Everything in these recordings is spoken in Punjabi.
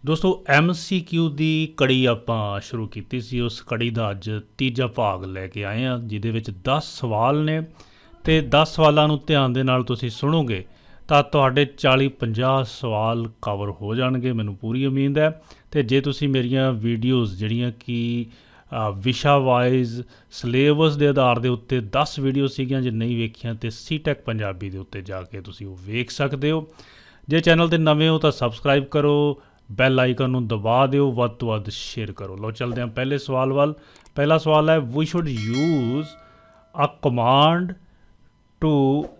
ਦੋਸਤੋ MCQ ਦੀ ਕੜੀ ਆਪਾਂ ਸ਼ੁਰੂ ਕੀਤੀ ਸੀ। ਉਸ ਕੜੀ ਦਾ ਅੱਜ ਤੀਜਾ ਭਾਗ ਲੈ ਕੇ ਆਏ ਹਾਂ, ਜਿਹਦੇ ਵਿੱਚ 10 ਸਵਾਲ ਨੇ ਤੇ 10 ਸਵਾਲਾਂ ਨੂੰ ਧਿਆਨ ਦੇ ਨਾਲ ਤੁਸੀਂ ਸੁਣੋਗੇ ਤਾਂ ਤੁਹਾਡੇ 40-50 ਸਵਾਲ ਕਵਰ ਹੋ ਜਾਣਗੇ, ਮੈਨੂੰ ਪੂਰੀ ਉਮੀਦ ਹੈ। ਤੇ ਜੇ ਤੁਸੀਂ ਮੇਰੀਆਂ ਵੀਡੀਓਜ਼ ਜਿਹੜੀਆਂ ਕਿ ਵਿਸ਼ਾ ਵਾਈਜ਼ ਸਿਲੇਬਸ ਦੇ ਆਧਾਰ ਦੇ ਉੱਤੇ 10 ਵੀਡੀਓ ਸੀਗੀਆਂ, ਜੇ ਨਹੀਂ ਵੇਖੀਆਂ ਤੇ ਸੀਟੈਕ ਪੰਜਾਬੀ ਦੇ ਉੱਤੇ ਜਾ ਕੇ ਤੁਸੀਂ ਉਹ ਵੇਖ ਸਕਦੇ ਹੋ। ਜੇ ਚੈਨਲ ਤੇ ਨਵੇਂ ਹੋ ਤਾਂ ਸਬਸਕ੍ਰਾਈਬ ਕਰੋ, ਬੈਲ ਆਈਕਨ ਨੂੰ ਦਬਾ ਦਿਓ, ਵੱਧ ਤੋਂ ਵੱਧ ਸ਼ੇਅਰ ਕਰੋ। ਲਓ ਚੱਲਦੇ ਹਾਂ ਪਹਿਲੇ ਸਵਾਲ ਵੱਲ। ਪਹਿਲਾ ਸਵਾਲ ਹੈ, we should use a command to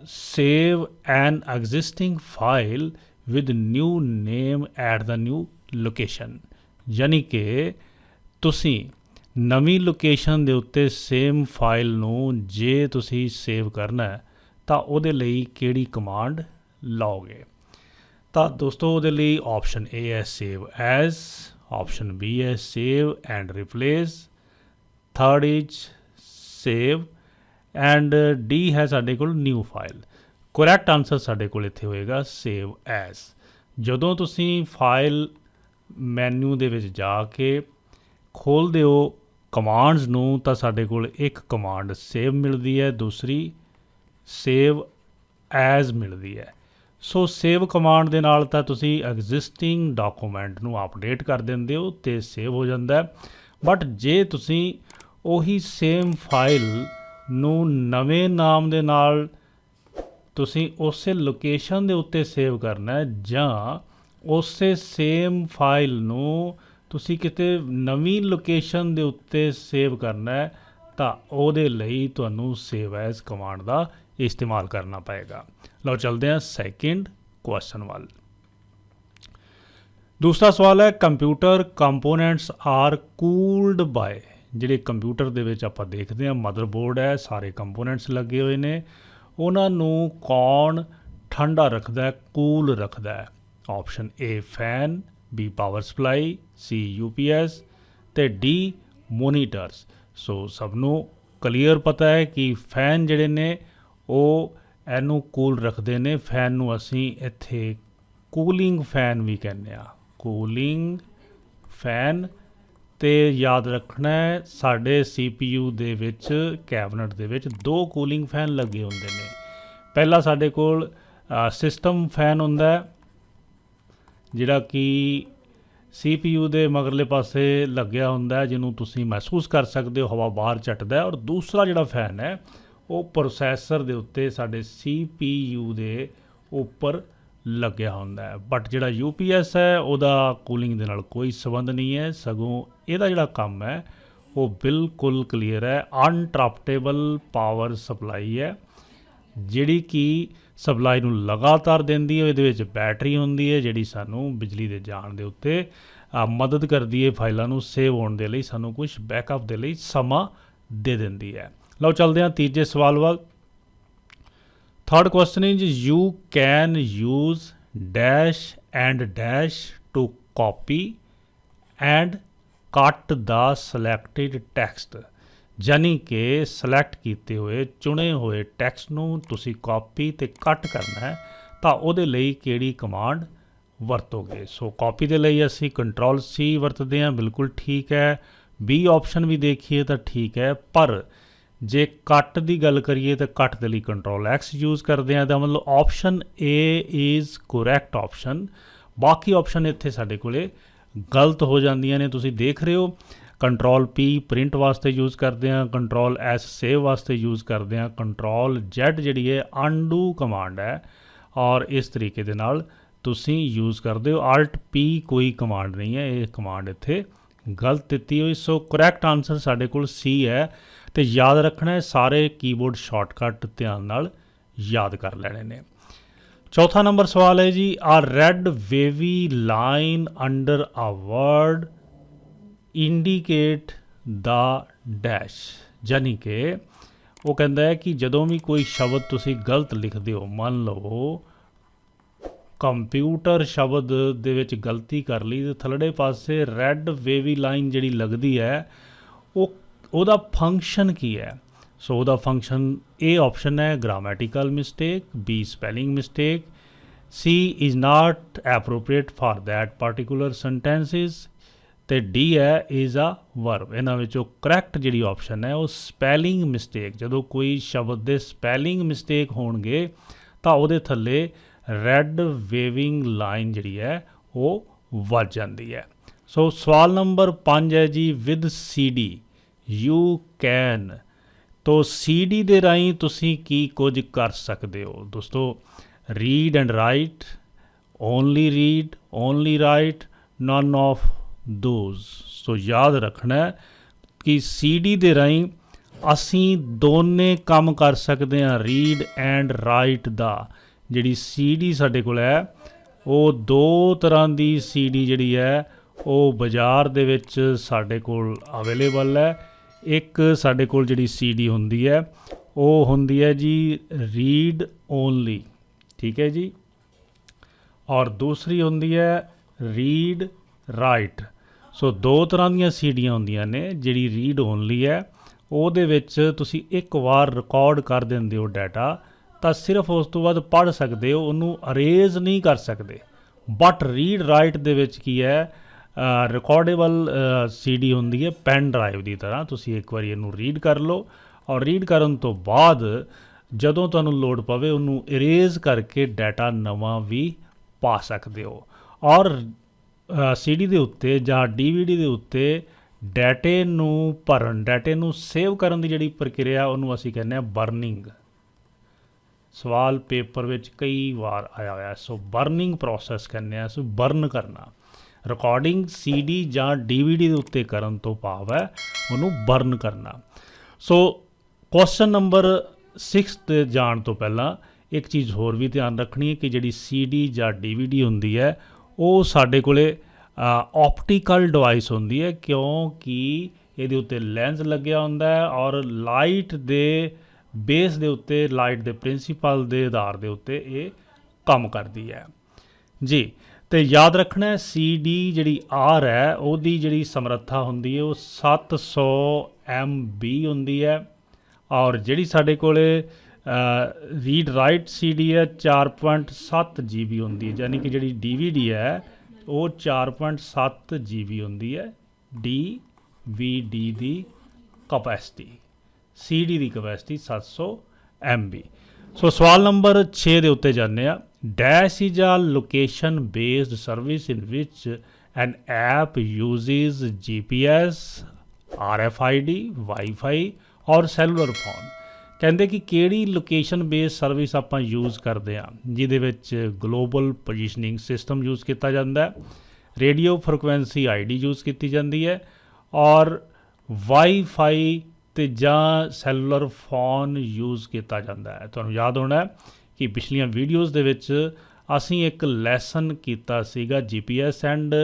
save an existing file with new name at the new location। ਯਾਨੀ ਕਿ ਤੁਸੀਂ ਨਵੀਂ ਲੋਕੇਸ਼ਨ ਦੇ ਉੱਤੇ ਸੇਮ ਫਾਈਲ ਨੂੰ ਜੇ ਤੁਸੀਂ ਸੇਵ ਕਰਨਾ ਹੈ ਤਾਂ ਉਹਦੇ ਲਈ ਕਿਹੜੀ ਕਮਾਂਡ ਲਾਓਗੇ? ਤਾਂ ਦੋਸਤੋ ਉਹਦੇ ਲਈ ਆਪਸ਼ਨ A ਹੈ ਸੇਵ ਐਜ਼, ਆਪਸ਼ਨ B ਹੈ save and replace, third is save and D ਹੈ ਸਾਡੇ ਕੋਲ ਨਿਊ ਫਾਈਲ। ਕਰੈਕਟ ਆਨਸਰ ਸਾਡੇ ਕੋਲ ਇੱਥੇ ਹੋਏਗਾ ਸੇਵ ਐਜ਼। ਜਦੋਂ ਤੁਸੀਂ ਫਾਈਲ ਮੈਨੂ ਦੇ ਵਿੱਚ ਜਾ ਕੇ ਖੋਲ੍ਹਦੇ ਹੋ ਕਮਾਂਡਸ ਨੂੰ ਤਾਂ ਸਾਡੇ ਕੋਲ ਇੱਕ ਕਮਾਂਡ ਸੇਵ ਮਿਲਦੀ ਹੈ, ਦੂਸਰੀ ਸੇਵ ਐਜ਼ ਮਿਲਦੀ ਹੈ। ਸੋ ਸੇਵ ਕਮਾਂਡ ਦੇ ਨਾਲ ਤਾਂ ਤੁਸੀਂ ਐਗਜ਼ਿਸਟਿੰਗ ਡਾਕੂਮੈਂਟ ਨੂੰ ਅਪਡੇਟ ਕਰ ਦਿੰਦੇ ਹੋ ਅਤੇ ਸੇਵ ਹੋ ਜਾਂਦਾ। ਬਟ ਜੇ ਤੁਸੀਂ ਉਹੀ ਸੇਮ ਫਾਈਲ ਨੂੰ ਨਵੇਂ ਨਾਮ ਦੇ ਨਾਲ ਤੁਸੀਂ ਉਸੇ ਲੋਕੇਸ਼ਨ ਦੇ ਉੱਤੇ ਸੇਵ ਕਰਨਾ ਹੈ, ਜਾਂ ਉਸੇ ਸੇਮ ਫਾਈਲ ਨੂੰ ਤੁਸੀਂ ਕਿਤੇ ਨਵੀਂ ਲੋਕੇਸ਼ਨ ਦੇ ਉੱਤੇ ਸੇਵ ਕਰਨਾ ਹੈ, ਤਾਂ ਉਹਦੇ ਲਈ ਤੁਹਾਨੂੰ ਸੇਵ ਐਜ਼ ਕਮਾਂਡ ਦਾ ਇਸਤੇਮਾਲ ਕਰਨਾ ਪਏਗਾ। ਲਓ ਚੱਲਦੇ ਹਾਂ ਸੈਕਿੰਡ ਕੁਐਸਚਨ ਵੱਲ। ਦੂਸਰਾ ਸਵਾਲ ਹੈ, computer components are cooled by. ਜਿਹੜੇ ਕੰਪਿਊਟਰ ਦੇ ਵਿੱਚ ਆਪਾਂ ਦੇਖਦੇ ਹਾਂ ਮਦਰਬੋਰਡ ਹੈ, ਸਾਰੇ ਕੰਪੋਨੈਂਟਸ ਲੱਗੇ ਹੋਏ ਨੇ, ਉਹਨਾਂ ਨੂੰ ਕੌਣ ਠੰਡਾ ਰੱਖਦਾ ਹੈ, ਕੂਲ ਰੱਖਦਾ ਹੈ? Option A fan, B power supply, C UPS ਅਤੇ D ਮੋਨੀਟਰਸ। ਸੋ ਸਭ ਨੂੰ ਕਲੀਅਰ ਪਤਾ ਹੈ ਕਿ ਫੈਨ ਜਿਹੜੇ ਨੇ ਉਹ ਇਹਨੂੰ ਕੂਲ ਰੱਖਦੇ ਨੇ। ਫੈਨ ਨੂੰ ਅਸੀਂ ਇੱਥੇ ਕੂਲਿੰਗ ਫੈਨ ਵੀ ਕਹਿੰਦੇ ਹਾਂ, ਕੂਲਿੰਗ ਫੈਨ। ਅਤੇ ਯਾਦ ਰੱਖਣਾ ਹੈ ਸਾਡੇ CPU ਦੇ ਵਿੱਚ, ਕੈਬਨਟ ਦੇ ਵਿੱਚ 2 ਕੂਲਿੰਗ ਫੈਨ ਲੱਗੇ ਹੁੰਦੇ ਨੇ। ਪਹਿਲਾ ਸਾਡੇ ਕੋਲ ਸਿਸਟਮ ਫੈਨ ਹੁੰਦਾ, ਜਿਹੜਾ ਕਿ CPU ਦੇ ਮਗਰਲੇ ਪਾਸੇ ਲੱਗਿਆ ਹੁੰਦਾ, ਜਿਹਨੂੰ ਤੁਸੀਂ ਮਹਿਸੂਸ ਕਰ ਸਕਦੇ ਹੋ, ਹਵਾ ਬਾਹਰ ਚੱਟਦਾ। ਔਰ ਦੂਸਰਾ ਜਿਹੜਾ ਫੈਨ ਹੈ ਉਹ ਪ੍ਰੋਸੈਸਰ ਦੇ ਉੱਤੇ ਸਾਡੇ CPU ਦੇ ਉੱਪਰ ਲੱਗਿਆ ਹੁੰਦਾ ਹੈ। ਬਟ ਜਿਹੜਾ UPS ਹੈ ਉਹਦਾ ਕੂਲਿੰਗ ਦੇ ਨਾਲ ਕੋਈ ਸੰਬੰਧ ਨਹੀਂ ਹੈ, ਸਗੋਂ ਇਹਦਾ ਜਿਹੜਾ ਕੰਮ ਹੈ ਉਹ ਬਿਲਕੁਲ ਕਲੀਅਰ ਹੈ। ਅਨਟਰਪਟੇਬਲ ਪਾਵਰ ਸਪਲਾਈ ਹੈ, ਜਿਹੜੀ ਕਿ ਸਪਲਾਈ ਨੂੰ ਲਗਾਤਾਰ ਦਿੰਦੀ ਹੈ। ਇਹਦੇ ਵਿੱਚ ਬੈਟਰੀ ਹੁੰਦੀ ਹੈ ਜਿਹੜੀ ਸਾਨੂੰ ਬਿਜਲੀ ਦੇ ਜਾਣ ਦੇ ਉੱਤੇ ਮਦਦ ਕਰਦੀ ਹੈ, ਫਾਈਲਾਂ ਨੂੰ ਸੇਵ ਹੋਣ ਦੇ ਲਈ, ਸਾਨੂੰ ਕੁਝ ਬੈਕਅਪ ਦੇ ਲਈ ਸਮਾਂ ਦੇ ਦਿੰਦੀ ਹੈ। ਲਓ ਚੱਲਦੇ ਹਾਂ ਤੀਜੇ ਸਵਾਲ ਵੱਲ। Third question is, you can use dash and dash to copy and cut the selected text. ਯਾਨੀ ਕਿ ਸਿਲੈਕਟ ਕੀਤੇ ਹੋਏ ਚੁਣੇ ਹੋਏ ਟੈਕਸਟ ਨੂੰ ਤੁਸੀਂ ਕਾਪੀ ਅਤੇ ਕੱਟ ਕਰਨਾ ਹੈ, ਤਾਂ ਉਹਦੇ ਲਈ ਕਿਹੜੀ ਕਮਾਂਡ ਵਰਤੋਗੇ? ਸੋ ਕਾਪੀ ਦੇ ਲਈ ਅਸੀਂ Ctrl+C ਵਰਤਦੇ ਹਾਂ, ਬਿਲਕੁਲ ਠੀਕ ਹੈ। B ਆਪਸ਼ਨ ਵੀ ਦੇਖੀਏ ਤਾਂ ਠੀਕ ਹੈ, ਪਰ ਜੇ ਕੱਟ ਦੀ ਗੱਲ ਕਰੀਏ ਤਾਂ ਕੱਟ ਦੇ ਲਈ Ctrl+X ਯੂਜ਼ ਕਰਦੇ ਹਾਂ। ਤਾਂ ਮਤਲਬ option A is correct option. ਬਾਕੀ ਆਪਸ਼ਨ ਇੱਥੇ ਸਾਡੇ ਕੋਲੇ ਗਲਤ ਹੋ ਜਾਂਦੀਆਂ ਨੇ, ਤੁਸੀਂ ਦੇਖ ਰਹੇ ਹੋ। Ctrl+P ਪ੍ਰਿੰਟ ਵਾਸਤੇ ਯੂਜ਼ ਕਰਦੇ ਹਾਂ, Ctrl+S ਸੇਵ ਵਾਸਤੇ ਯੂਜ਼ ਕਰਦੇ ਹਾਂ, Ctrl+Z ਜਿਹੜੀ ਹੈ ਅਨਡੂ ਕਮਾਂਡ ਹੈ, ਔਰ ਇਸ ਤਰੀਕੇ ਦੇ ਨਾਲ ਤੁਸੀਂ ਯੂਜ਼ ਕਰਦੇ ਹੋ। Alt+P ਕੋਈ ਕਮਾਂਡ ਨਹੀਂ ਹੈ, ਇਹ ਕਮਾਂਡ ਇੱਥੇ ਗਲਤ ਦਿੱਤੀ ਹੋਈ। ਸੋ ਕਰੈਕਟ ਆਨਸਰ ਸਾਡੇ ਕੋਲ C ਹੈ। ਅਤੇ ਯਾਦ ਰੱਖਣਾ ਹੈ ਸਾਰੇ ਕੀਬੋਰਡ ਸ਼ਾਰਟਕਟ ਧਿਆਨ ਨਾਲ ਯਾਦ ਕਰ ਲੈਣੇ ਨੇ। ਚੌਥਾ ਨੰਬਰ ਸਵਾਲ ਹੈ ਜੀ, ਆ ਰੈਡ ਵੇਵੀ ਲਾਈਨ ਅੰਡਰ ਆ ਵਰਡ ਇੰਡੀਕੇਟ ਦਾ ਡੈਸ਼। ਯਾਨੀ ਕਿ ਉਹ ਕਹਿੰਦਾ ਹੈ ਕਿ ਜਦੋਂ ਵੀ ਕੋਈ ਸ਼ਬਦ ਤੁਸੀਂ ਗਲਤ ਲਿਖਦੇ ਹੋ, ਮੰਨ ਲਓ ਕੰਪਿਊਟਰ ਸ਼ਬਦ ਦੇ ਵਿੱਚ ਗਲਤੀ ਕਰ ਲਈ, ਅਤੇ ਥੱਲੜੇ ਪਾਸੇ ਰੈਡ ਵੇਵੀ ਲਾਈਨ ਜਿਹੜੀ ਲੱਗਦੀ ਹੈ ਉਹਦਾ ਫੰਕਸ਼ਨ ਕੀ ਹੈ? ਸੋ ਉਹਦਾ ਫੰਕਸ਼ਨ A ਆਪਸ਼ਨ ਹੈ grammatical mistake, B spelling mistake, C is not appropriate for that particular sentences ਤੇ ਡੀ ਹੈ ਇਜ਼ ਅ ਵਰਬ। ਇਹਨਾਂ ਵਿੱਚੋਂ ਕਰੈਕਟ ਜਿਹੜੀ ਆਪਸ਼ਨ ਹੈ ਉਹ ਸਪੈਲਿੰਗ ਮਿਸਟੇਕ, ਜਦੋਂ ਕੋਈ ਸ਼ਬਦ ਦੇ ਸਪੈਲਿੰਗ ਮਿਸਟੇਕ ਹੋਣਗੇ ਤਾਂ ਉਹਦੇ ਥੱਲੇ ਰੈੱਡ ਵੇਵਿੰਗ ਲਾਈਨ ਜਿਹੜੀ ਹੈ ਉਹ ਵੱਜ ਜਾਂਦੀ ਹੈ। ਸੋ ਸਵਾਲ ਨੰਬਰ 5 ਹੈ ਜੀ, with C D U can. ਤੋ ਸੀ ਡੀ ਦੇ ਰਾਹੀਂ ਤੁਸੀਂ ਕੀ ਕੁਝ ਕਰ ਸਕਦੇ ਹੋ ਦੋਸਤੋ? Read and write, only write, none of those. So ਯਾਦ ਰੱਖਣਾ ਕਿ ਸੀ ਡੀ ਦੇ ਰਾਹੀਂ ਅਸੀਂ ਦੋਨੇ ਕੰਮ ਕਰ ਸਕਦੇ ਹਾਂ, ਰੀਡ ਐਂਡ ਰਾਈਟ ਦਾ। ਜਿਹੜੀ ਸੀ ਡੀ ਸਾਡੇ ਕੋਲ ਹੈ ਉਹ ਦੋ ਤਰ੍ਹਾਂ ਦੀ ਸੀ ਡੀ ਜਿਹੜੀ ਹੈ ਉਹ ਬਾਜ਼ਾਰ ਦੇ ਵਿੱਚ ਸਾਡੇ ਕੋਲ ਅਵੇਲੇਬਲ ਹੈ। ਇੱਕ ਸਾਡੇ ਕੋਲ ਜਿਹੜੀ ਸੀ ਡੀ ਹੁੰਦੀ ਹੈ ਉਹ ਹੁੰਦੀ ਹੈ ਜੀ ਰੀਡ ਓਨਲੀ, ਠੀਕ ਹੈ ਜੀ, ਔਰ ਦੂਸਰੀ ਹੁੰਦੀ ਹੈ ਰੀਡ ਰਾਈਟ। ਸੋ ਦੋ ਤਰ੍ਹਾਂ ਦੀਆਂ ਸੀਡੀਆਂ ਹੁੰਦੀਆਂ ਨੇ। ਜਿਹੜੀ ਰੀਡ ਓਨਲੀ ਹੈ ਉਹਦੇ ਵਿੱਚ ਤੁਸੀਂ ਇੱਕ ਵਾਰ ਰਿਕਾਰਡ ਕਰ ਦਿੰਦੇ ਹੋ ਡਾਟਾ ਤਾਂ ਸਿਰਫ ਉਸ ਤੋਂ ਬਾਅਦ ਪੜ੍ਹ ਸਕਦੇ ਹੋ, ਉਹਨੂੰ ਅਰੇਜ਼ ਨਹੀਂ ਕਰ ਸਕਦੇ। ਬਟ ਰੀਡ ਰਾਈਟ ਦੇ ਵਿੱਚ ਕੀ ਹੈ, ਰਿਕਾਰਡੇਬਲ ਸੀ ਡੀ ਹੁੰਦੀ ਹੈ ਪੈਨ ਡਰਾਈਵ ਦੀ ਤਰ੍ਹਾਂ। ਤੁਸੀਂ ਇੱਕ ਵਾਰੀ ਇਹਨੂੰ ਰੀਡ ਕਰ ਲਓ ਔਰ ਰੀਡ ਕਰਨ ਤੋਂ ਬਾਅਦ ਜਦੋਂ ਤੁਹਾਨੂੰ ਲੋੜ ਪਵੇ ਉਹਨੂੰ ਇਰੇਜ਼ ਕਰਕੇ ਡਾਟਾ ਨਵਾਂ ਵੀ ਪਾ ਸਕਦੇ ਹੋ। ਔਰ ਸੀ ਡੀ ਦੇ ਉੱਤੇ ਜਾਂ DVD ਦੇ ਉੱਤੇ ਡਾਟੇ ਨੂੰ ਭਰਨ, ਡਾਟੇ ਨੂੰ ਸੇਵ ਕਰਨ ਦੀ ਜਿਹੜੀ ਪ੍ਰਕਿਰਿਆ ਉਹਨੂੰ ਅਸੀਂ ਕਹਿੰਦੇ ਹਾਂ ਬਰਨਿੰਗ। ਸਵਾਲ ਪੇਪਰ ਵਿੱਚ ਕਈ ਵਾਰ ਆਇਆ ਹੋਇਆ। ਸੋ ਬਰਨਿੰਗ ਪ੍ਰੋਸੈਸ ਕਹਿੰਦੇ ਹਾਂ, ਸੋ ਬਰਨ ਕਰਨਾ। ਰਿਕਾਰਡਿੰਗ ਸੀ ਡੀ ਜਾਂ DVD ਦੇ ਉੱਤੇ ਕਰਨ ਤੋਂ ਭਾਵ ਹੈ ਉਹਨੂੰ ਬਰਨ ਕਰਨਾ। ਸੋ ਕੁਐਸਚਨ ਨੰਬਰ 6 ਤੇ ਜਾਣ ਤੋਂ ਪਹਿਲਾਂ ਇੱਕ ਚੀਜ਼ ਹੋਰ ਵੀ ਧਿਆਨ ਰੱਖਣੀ ਹੈ ਕਿ ਜਿਹੜੀ ਸੀ ਡੀ ਜਾਂ DVD ਹੁੰਦੀ ਹੈ ਉਹ ਸਾਡੇ ਕੋਲੇ ਆਪਟੀਕਲ ਡਿਵਾਈਸ ਹੁੰਦੀ ਹੈ, ਕਿਉਂਕਿ ਇਹਦੇ ਉੱਤੇ ਲੈਂਸ ਲੱਗਿਆ ਹੁੰਦਾ ਹੈ ਔਰ ਲਾਈਟ ਦੇ ਬੇਸ ਦੇ ਉੱਤੇ, ਲਾਈਟ ਦੇ ਪ੍ਰਿੰਸੀਪਲ ਦੇ ਆਧਾਰ ਦੇ ਉੱਤੇ ਇਹ ਕੰਮ ਕਰਦੀ ਹੈ ਜੀ। ਅਤੇ ਯਾਦ ਰੱਖਣਾ ਸੀ ਡੀ ਜਿਹੜੀ ਆਰ ਹੈ ਉਹਦੀ ਜਿਹੜੀ ਸਮਰੱਥਾ ਹੁੰਦੀ ਹੈ ਉਹ 700 MB ਹੁੰਦੀ ਹੈ ਔਰ ਜਿਹੜੀ ਸਾਡੇ ਕੋਲ ਰੀਡ ਰਾਈਟ ਸੀ ਡੀ ਹੈ 4.7 GB ਹੁੰਦੀ ਹੈ, ਯਾਨੀ ਕਿ ਜਿਹੜੀ DVD ਹੈ ਉਹ 4.7 GB ਹੁੰਦੀ ਹੈ। DVD ਦੀ ਕਪੈਸਿਟੀ, ਸੀ ਡੀ ਦੀ ਕਪੈਸਿਟੀ 700 MB। ਸੋ ਸਵਾਲ ਨੰਬਰ 6 ਦੇ ਉੱਤੇ ਜਾਂਦੇ ਆ। Dash is a location based service in ਵਿਚ an app uses GPS, RFID, wifi ਔਰ ਸੈਲੂਲਰ ਫੋਨ। ਕਹਿੰਦੇ ਕਿ ਕਿਹੜੀ ਲੋਕੇਸ਼ਨ ਬੇਸ ਸਰਵਿਸ ਆਪਾਂ ਯੂਜ਼ ਕਰਦੇ ਹਾਂ ਜਿਹਦੇ ਵਿੱਚ ਗਲੋਬਲ ਪੋਜੀਸ਼ਨਿੰਗ ਸਿਸਟਮ ਯੂਜ਼ ਕੀਤਾ ਜਾਂਦਾ ਹੈ, ਰੇਡੀਓ ਫ੍ਰੀਕੁਐਂਸੀ ID ਯੂਜ਼ ਕੀਤੀ ਜਾਂਦੀ ਹੈ ਔਰ ਵਾਈਫਾਈ ਅਤੇ ਜਾਂ ਸੈਲੂਲਰ ਫੋਨ ਯੂਜ਼ ਕੀਤਾ ਜਾਂਦਾ ਹੈ। ਤੁਹਾਨੂੰ ਯਾਦ ਹੋਣਾ ਕਿ ਪਿਛਲੀਆਂ ਵੀਡੀਓਜ਼ ਦੇ ਵਿੱਚ ਅਸੀਂ ਇੱਕ ਲੈਸਨ ਕੀਤਾ ਸੀਗਾ GPS ਐਂਡ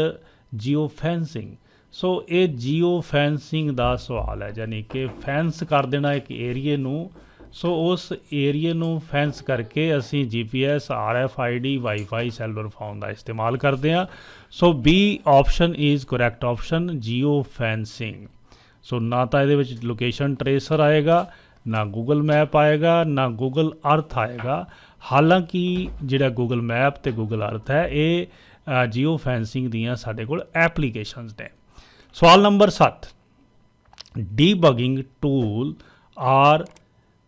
ਜੀਓ ਫੈਂਸਿੰਗ। ਸੋ ਇਹ ਜੀਓ ਫੈਂਸਿੰਗ ਦਾ ਸਵਾਲ ਹੈ, ਯਾਨੀ ਕਿ ਫੈਂਸ ਕਰ ਦੇਣਾ ਇੱਕ ਏਰੀਏ ਨੂੰ। ਸੋ ਉਸ ਏਰੀਏ ਨੂੰ ਫੈਂਸ ਕਰਕੇ ਅਸੀਂ GPS, RFID, wifi, cellular phone ਦਾ ਇਸਤੇਮਾਲ ਕਰਦੇ ਹਾਂ। So B option is correct option, geo fencing. So ਨਾ ਤਾਂ ਇਹਦੇ ਵਿੱਚ ਲੋਕੇਸ਼ਨ ਟਰੇਸਰ ਆਏਗਾ, ਨਾ ਗੂਗਲ ਮੈਪ ਆਏਗਾ, ਨਾ ਗੂਗਲ ਅਰਥ ਆਏਗਾ। ਹਾਲਾਂਕਿ ਜਿਹੜਾ ਗੂਗਲ ਮੈਪ ਅਤੇ ਗੂਗਲ ਅਰਥ ਹੈ ਇਹ ਜੀਓ ਫੈਂਸਿੰਗ ਦੀਆਂ ਸਾਡੇ ਕੋਲ ਐਪਲੀਕੇਸ਼ਨਸ ਨੇ। ਸਵਾਲ number 7, debugging tool are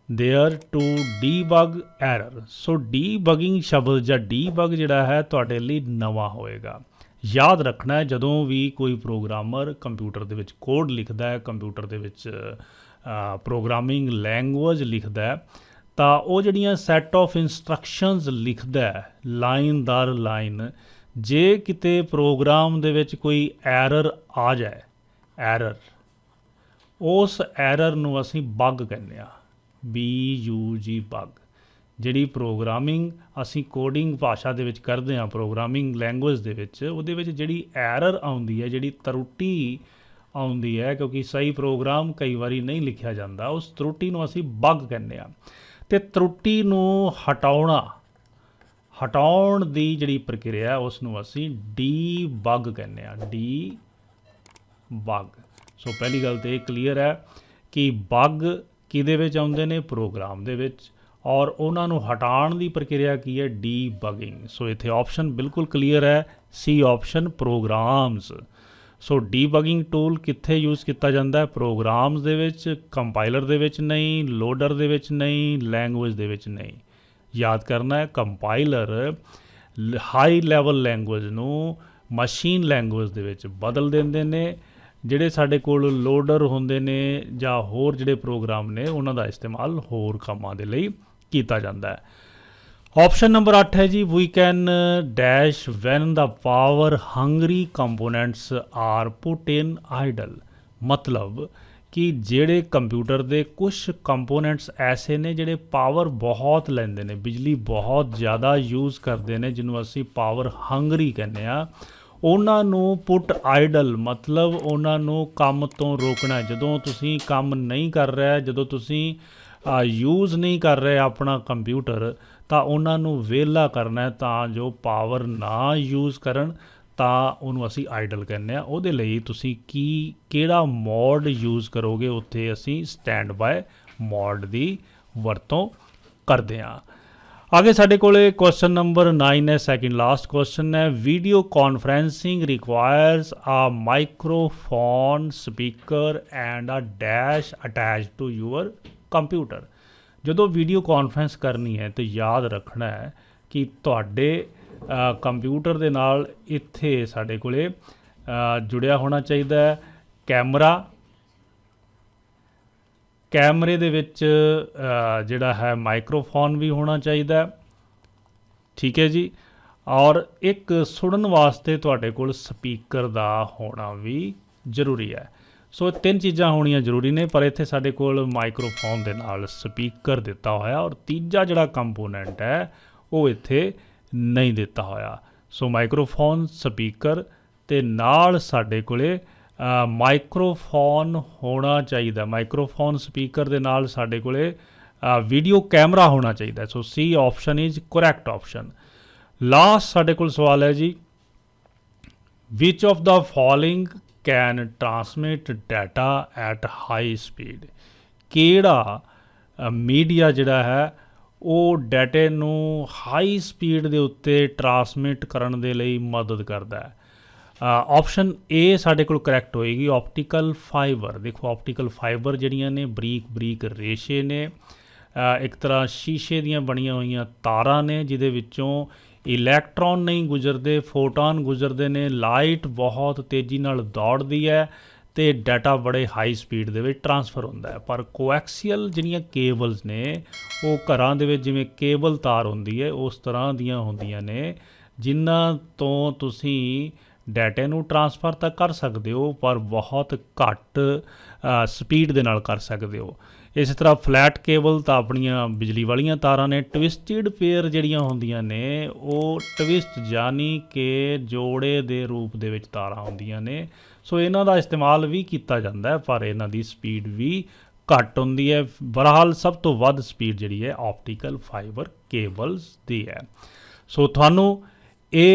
there to debug error. So debugging ਸ਼ਬਦ ਜਾਂ ਡੀਬਗ ਜਿਹੜਾ ਹੈ ਤੁਹਾਡੇ ਲਈ ਨਵਾਂ ਹੋਏਗਾ। ਯਾਦ ਰੱਖਣਾ ਹੈ ਜਦੋਂ ਵੀ ਕੋਈ ਪ੍ਰੋਗਰਾਮਰ ਕੰਪਿਊਟਰ ਦੇ ਵਿੱਚ ਕੋਡ ਲਿਖਦਾ ਹੈ, ਕੰਪਿਊਟਰ ਦੇ ਵਿੱਚ ਪ੍ਰੋਗਰਾਮਿੰਗ ਲੈਂਗੁਏਜ ਲਿਖਦਾ ਹੈ, ਤਾਂ ਉਹ ਜਿਹੜੀਆਂ ਸੈੱਟ ਆਫ ਇੰਸਟਰਕਸ਼ਨਸ ਲਿਖਦਾ ਹੈ ਲਾਈਨ ਦਰ ਲਾਈਨ, ਜੇ ਕਿਤੇ ਪ੍ਰੋਗਰਾਮ ਦੇ ਵਿੱਚ ਕੋਈ ਐਰਰ ਆ ਜਾਏ, ਐਰਰ, ਉਸ ਐਰਰ ਨੂੰ ਅਸੀਂ ਬੱਗ ਕਹਿੰਦੇ ਹਾਂ, BUG ਬੱਗ। ਜਿਹੜੀ ਪ੍ਰੋਗਰਾਮਿੰਗ ਅਸੀਂ ਕੋਡਿੰਗ ਭਾਸ਼ਾ ਦੇ ਵਿੱਚ ਕਰਦੇ ਹਾਂ, ਪ੍ਰੋਗਰਾਮਿੰਗ ਲੈਂਗੁਏਜ ਦੇ ਵਿੱਚ, ਉਹਦੇ ਵਿੱਚ ਜਿਹੜੀ ਐਰਰ ਆਉਂਦੀ ਹੈ, ਜਿਹੜੀ ਤਰੁੱਟੀ ਆਉਂਦੀ ਹੈ, ਕਿਉਂਕਿ ਸਹੀ ਪ੍ਰੋਗਰਾਮ ਕਈ ਵਾਰੀ ਨਹੀਂ ਲਿਖਿਆ ਜਾਂਦਾ, ਉਸ ਤਰੁੱਟੀ ਨੂੰ ਅਸੀਂ ਬੱਗ ਕਹਿੰਦੇ ਹਾਂ। ਅਤੇ ਤਰੁੱਟੀ ਨੂੰ ਹਟਾਉਣ ਦੀ ਜਿਹੜੀ ਪ੍ਰਕਿਰਿਆ ਉਸ ਨੂੰ ਅਸੀਂ ਡੀਬਗ ਕਹਿੰਦੇ ਹਾਂ, ਡੀਬਗ। ਸੋ ਪਹਿਲੀ ਗੱਲ ਤਾਂ ਇਹ ਕਲੀਅਰ ਹੈ ਕਿ ਬੱਗ ਕਿਹਦੇ ਵਿੱਚ ਆਉਂਦੇ ਨੇ, ਪ੍ਰੋਗਰਾਮ ਦੇ ਵਿੱਚ, ਔਰ ਉਹਨਾਂ ਨੂੰ ਹਟਾਉਣ ਦੀ ਪ੍ਰਕਿਰਿਆ ਕੀ ਹੈ, ਡੀਬਗਿੰਗ। ਸੋ ਇੱਥੇ ਆਪਸ਼ਨ ਬਿਲਕੁਲ ਕਲੀਅਰ ਹੈ, ਸੀ ਆਪਸ਼ਨ, ਪ੍ਰੋਗਰਾਮਸ। ਸੋ ਡੀਬਗਿੰਗ ਟੂਲ ਕਿੱਥੇ ਯੂਜ਼ ਕੀਤਾ ਜਾਂਦਾ ਹੈ, ਪ੍ਰੋਗਰਾਮਸ ਦੇ ਵਿੱਚ, ਕੰਪਾਈਲਰ ਦੇ ਵਿੱਚ ਨਹੀਂ, ਲੋਡਰ ਦੇ ਵਿੱਚ ਨਹੀਂ, ਲੈਂਗੁਏਜ ਦੇ ਵਿੱਚ ਨਹੀਂ। ਯਾਦ ਕਰਨਾ ਹੈ, ਕੰਪਾਈਲਰ ਹਾਈ ਲੈਵਲ ਲੈਂਗੁਏਜ ਨੂੰ ਮਸ਼ੀਨ ਲੈਂਗੁਏਜ ਦੇ ਵਿੱਚ ਬਦਲ ਦਿੰਦੇ ਨੇ। ਜਿਹੜੇ ਸਾਡੇ ਕੋਲ ਲੋਡਰ ਹੁੰਦੇ ਨੇ ਜਾਂ ਹੋਰ ਜਿਹੜੇ ਪ੍ਰੋਗਰਾਮ ਨੇ ਉਹਨਾਂ ਦਾ ਇਸਤੇਮਾਲ ਹੋਰ ਕੰਮਾਂ ਦੇ ਲਈ ਕੀਤਾ ਜਾਂਦਾ ਹੈ। ਆਪਸ਼ਨ ਨੰਬਰ 8 ਹੈ ਜੀ, we can dash when the power hungry components are put in idle. ਮਤਲਬ ਕਿ ਜਿਹੜੇ ਕੰਪਿਊਟਰ ਦੇ ਕੁਛ ਕੰਪੋਨੈਂਟਸ ਐਸੇ ਨੇ ਜਿਹੜੇ ਪਾਵਰ ਬਹੁਤ ਲੈਂਦੇ ਨੇ, ਬਿਜਲੀ ਬਹੁਤ ਜ਼ਿਆਦਾ ਯੂਜ਼ ਕਰਦੇ ਨੇ, ਜਿਹਨੂੰ ਅਸੀਂ ਪਾਵਰ ਹੰਗਰੀ ਕਹਿੰਦੇ ਆ, ਉਹਨਾਂ ਨੂੰ ਪੁੱਟ ਆਈਡਲ ਮਤਲਬ ਉਹਨਾਂ ਨੂੰ ਕੰਮ ਤੋਂ ਰੋਕਣਾ। ਜਦੋਂ ਤੁਸੀਂ ਕੰਮ ਨਹੀਂ ਕਰ ਰਹੇ, ਜਦੋਂ ਤੁਸੀਂ ਯੂਜ਼ ਨਹੀਂ ਕਰ ਰਹੇ ਆਪਣਾ ਕੰਪਿਊਟਰ, ਤਾਂ ਉਹਨਾਂ ਨੂੰ ਵਿਹਲਾ ਕਰਨਾ ਹੈ ਤਾਂ ਜੋ ਪਾਵਰ ਨਾ ਯੂਜ਼ ਕਰਨ, ਤਾਂ ਉਹਨੂੰ ਅਸੀਂ ਆਈਡਲ ਕਹਿੰਦੇ ਆ। ਉਹਦੇ ਲਈ ਤੁਸੀਂ ਕਿਹੜਾ ਮੋਡ ਯੂਜ਼ ਕਰੋਗੇ, ਉੱਥੇ ਅਸੀਂ ਸਟੈਂਡ ਬਾਏ ਮੋਡ ਦੀ ਵਰਤੋਂ ਕਰਦੇ ਹਾਂ। आगे साढ़े को क्वेश्चन नंबर 9 है, सैकेंड लास्ट क्वेश्चन है, video conferencing requires a microphone speaker and a dash attach to your computer. जो वीडियो कॉन्फ्रेंस करनी है तो याद रखना है कि तुहाडे कंप्यूटर दे नाल इत्थे साढ़े कोले जुड़िया होना चाहिए कैमरा। कैमरे दे विच जिहड़ा है माइक्रोफोन भी होना चाहिए, ठीक है जी। और एक सुनन वास्ते तुहाडे कोल स्पीकर दा होना भी जरूरी है। सो 3 चीज़ां होणियां जरूरी ने, पर इत्थे साडे कोल माइक्रोफोन दे नाल स्पीकर दिता होया और तीजा जिहड़ा कंपोनेंट है वो इत्थे नहीं दिता होया। सो माइक्रोफोन स्पीकर ते नाल साडे कोले माइक्रोफोन होना चाहिए। माइक्रोफोन स्पीकर दे नाल साडे कोले वीडियो कैमरा होना चाहिए। So C option is correct option. Last साडे कोल सवाल है जी, which of the following can transmit data at high speed. केड़ा मीडिया जिहड़ा है वो डाटे नूं हाई स्पीड दे उत्ते ट्रांसमिट करन दे लई मदद करदा है। ऑप्शन ए साढ़े को करैक्ट होएगी, ऑप्टिकल फाइबर। देखो ऑप्टिकल फाइबर जड़ियाँ ने बरीक बरीक रेशे ने, एक तरह शीशे दियाँ बनिया हुई तारां ने जिहदे विचों इलैक्ट्रॉन नहीं गुजरते, फोटोन गुजरते ने, लाइट बहुत तेज़ी नाल दौड़ती है तो डाटा बड़े हाई स्पीड दे विच ट्रांसफर होंदा है। पर कोएक्सीअल जिहड़ियां केबल्स ने वो घरां दे विच जिवें केबल तार हुंदी है उस तरह दियां हुंदियां ने, जिन्हां तो तुसीं डाटे नूं ट्रांसफर तो कर सकते हो पर बहुत घट स्पीड दे नाल कर सकते हो। इस तरह फ्लैट केबल तो अपनिया बिजली वालियां तारां ने, ट्विस्टिड पेयर जिहड़ियां हुंदियां ने वो ट्विस्ट यानी कि जोड़े दे रूप दे विच तारां हुंदियां ने। सो इन्हां दा इस्तेमाल भी किया जाता है पर इन्हां दी स्पीड भी घट हुंदी है। बहरहाल सब तो वध स्पीड जिहड़ी है ऑप्टिकल फाइबर केबल्स दी है। सो तुहानूं ये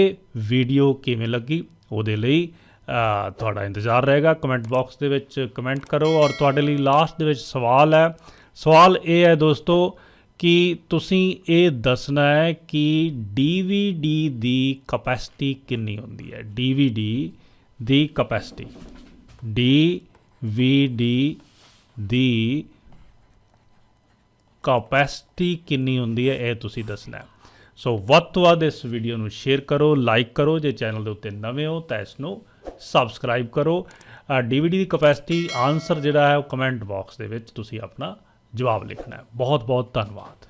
वीडियो किवें लगी ਉਹਦੇ ਲਈ ਤੁਹਾਡਾ इंतजार रहेगा। कमेंट बॉक्स ਦੇ ਵਿੱਚ कमेंट करो। और ਤੁਹਾਡੇ ਲਈ ਲਾਸਟ ਦੇ ਵਿੱਚ ਸਵਾਲ ਹੈ। ਸਵਾਲ ਇਹ ਹੈ ਦੋਸਤੋ ਕਿ ਤੁਸੀਂ ਇਹ ਦੱਸਣਾ ਹੈ ਕਿ DVD ਦੀ ਕਪੈਸਿਟੀ ਕਿੰਨੀ ਹੁੰਦੀ ਹੈ। DVD ਦੀ ਕਪੈਸਿਟੀ, DVD ਦੀ ਕਪੈਸਿਟੀ ਕਿੰਨੀ ਹੁੰਦੀ ਹੈ ਇਹ ਤੁਸੀਂ ਦੱਸਣਾ ਹੈ। सो ਵੱਧ ਤੋਂ ਵੱਧ ਇਸ ਵੀਡੀਓ ਨੂੰ ਸ਼ੇਅਰ ਕਰੋ, ਲਾਈਕ ਕਰੋ। ਜੇ ਚੈਨਲ ਦੇ ਉੱਤੇ ਨਵੇਂ ਹੋ ਤਾਂ ਇਸ ਨੂੰ ਸਬਸਕ੍ਰਾਈਬ ਕਰੋ। DVD ਦੀ ਕਪੈਸਿਟੀ ਆਨਸਰ ਜਿਹੜਾ ਹੈ ਉਹ ਕਮੈਂਟ ਬਾਕਸ ਦੇ ਵਿੱਚ ਤੁਸੀਂ ਆਪਣਾ ਜਵਾਬ ਲਿਖਣਾ ਹੈ। ਬਹੁਤ ਬਹੁਤ ਧੰਨਵਾਦ।